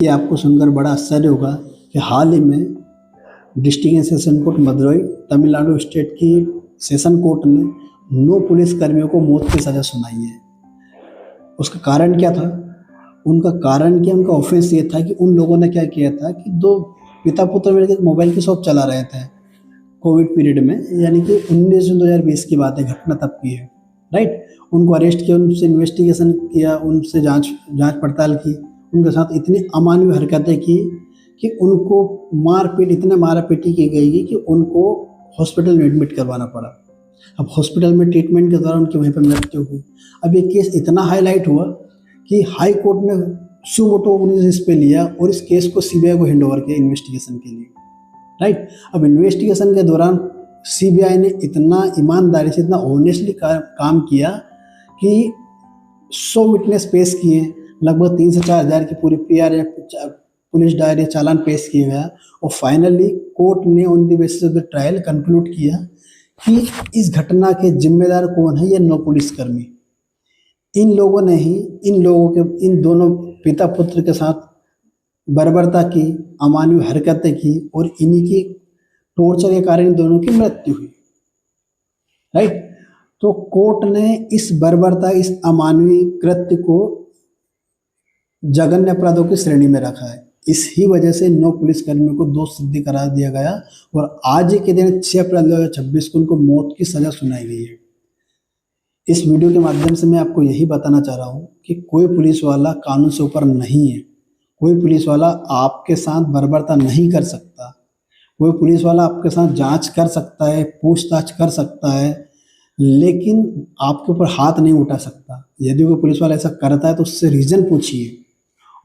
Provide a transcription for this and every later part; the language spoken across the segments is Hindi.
ये आपको सुनकर बड़ा आश्चर्य होगा कि हाल ही में district and session court Madurai Tamil Nadu state की सेशन कोर्ट ने 9 पुलिस कर्मियों को मौत की सज़ा सुनाई है। उसका कारण क्या था? उनका ऑफेंस ये था कि उन लोगों ने क्या किया था कि 2 पिता पुत्र मिलकर मोबाइल की शॉप चला रहे थे कोविड पीरियड में, यानी कि 19 जून 2020 की बात है, घटना तब की है, राइट। उनको अरेस्ट किया, उनसे इन्वेस्टिगेशन किया, उनसे जांच पड़ताल की, उनके साथ इतनी अमानवीय हरकतें की कि उनको इतने मारापीटी की गई कि उनको हॉस्पिटल में एडमिट करवाना पड़ा। अब हॉस्पिटल में ट्रीटमेंट के दौरान उनकी वहीं पर मृत्यु हुई। अब ये केस इतना हाईलाइट हुआ कि हाई कोर्ट ने सुमोटो इस पे लिया और इस केस को सीबीआई को हैंड ओवर किया इन्वेस्टिगेशन के लिए, राइट। अब इन्वेस्टिगेशन के दौरान सीबीआई ने इतना ईमानदारी से, इतना ऑनेस्टली काम किया कि 100 विटनेस पेश किए, लगभग 3 से 4 हज़ार की पूरी पीआर या पुलिस डायरी चालान पेश किया गया और फाइनली कोर्ट ने on the basis of the trial conclude किया कि इस घटना के जिम्मेदार कौन है? ये 9 पुलिसकर्मी। इन लोगों ने ही इन दोनों पिता पुत्र के साथ बर्बरता की, अमानवीय हरकतें की और इन्हीं की टॉर्चर के कारण इन दोनों की मृत्यु हुई, राइट। तो कोर्ट ने इस बर्बरता, इस अमानवीय कृत्य को जघन्य अपराधों की श्रेणी में रखा है। इस ही वजह से 9 पुलिसकर्मियों को दोष सिद्ध करार दिया गया और आज के दिन 6 अप्रैल 2026 को उनको मौत की सजा सुनाई गई है। इस वीडियो के माध्यम से मैं आपको यही बताना चाह रहा हूँ कि कोई पुलिस वाला कानून से ऊपर नहीं है। कोई पुलिस वाला आपके साथ बर्बरता नहीं कर सकता। कोई पुलिस वाला आपके साथ जांच कर सकता है, पूछताछ कर सकता है, लेकिन आपके ऊपर हाथ नहीं उठा सकता। यदि कोई पुलिस वाला ऐसा करता है तो उससे रीज़न पूछिए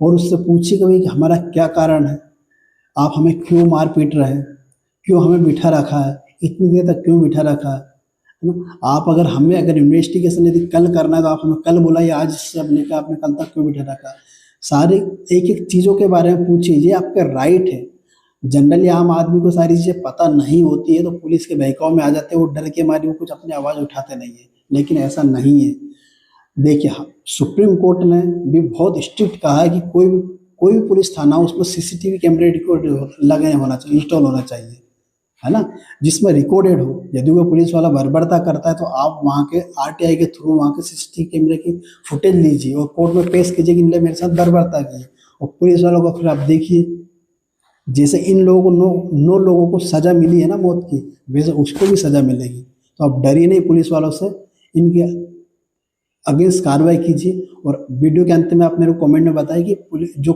और उससे पूछिए कि हमारा क्या कारण है, आप हमें क्यों मार पीट रहे हैं, क्यों हमें बिठा रखा है, इतनी देर तक क्यों बिठा रखा है ना। आप अगर इन्वेस्टिगेशन यदि कल करना है तो आप हमें कल बुलाइए, आज से अब लेकर आपने कल तक क्यों बिठा रखा। सारे एक एक चीज़ों के बारे में पूछिए, ये आपका राइट है। जनरली आम आदमी को सारी चीज़ें पता नहीं होती है तो पुलिस के बहकाव में आ जाते हैं, वो डर के मारे वो कुछ अपनी आवाज़ उठाते नहीं है, लेकिन ऐसा नहीं है। देखिए, सुप्रीम कोर्ट ने भी बहुत स्ट्रिक्ट कहा है कि कोई भी पुलिस थाना उसमें सीसीटीवी कैमरे लगे होना चाहिए, इंस्टॉल होना चाहिए, है ना, जिसमें रिकॉर्डेड हो। यदि वो पुलिस वाला बर्बरता करता है तो आप वहाँ के आरटीआई के थ्रू वहाँ के सीसीटीवी कैमरे की फुटेज लीजिए और कोर्ट में पेश कीजिए कि इनने मेरे साथ बर्बरता की है। और पुलिस वालों को फिर आप देखिए, जैसे इन लोगों को 9 लोगों को सजा मिली है ना मौत की, वैसे उसको भी सजा मिलेगी। तो आप डरिए नहीं पुलिस वालों से, इनके अगेंस्ट कार्रवाई कीजिए। और वीडियो के अंत में आप मेरे को कमेंट में बताइए कि पुलिस जो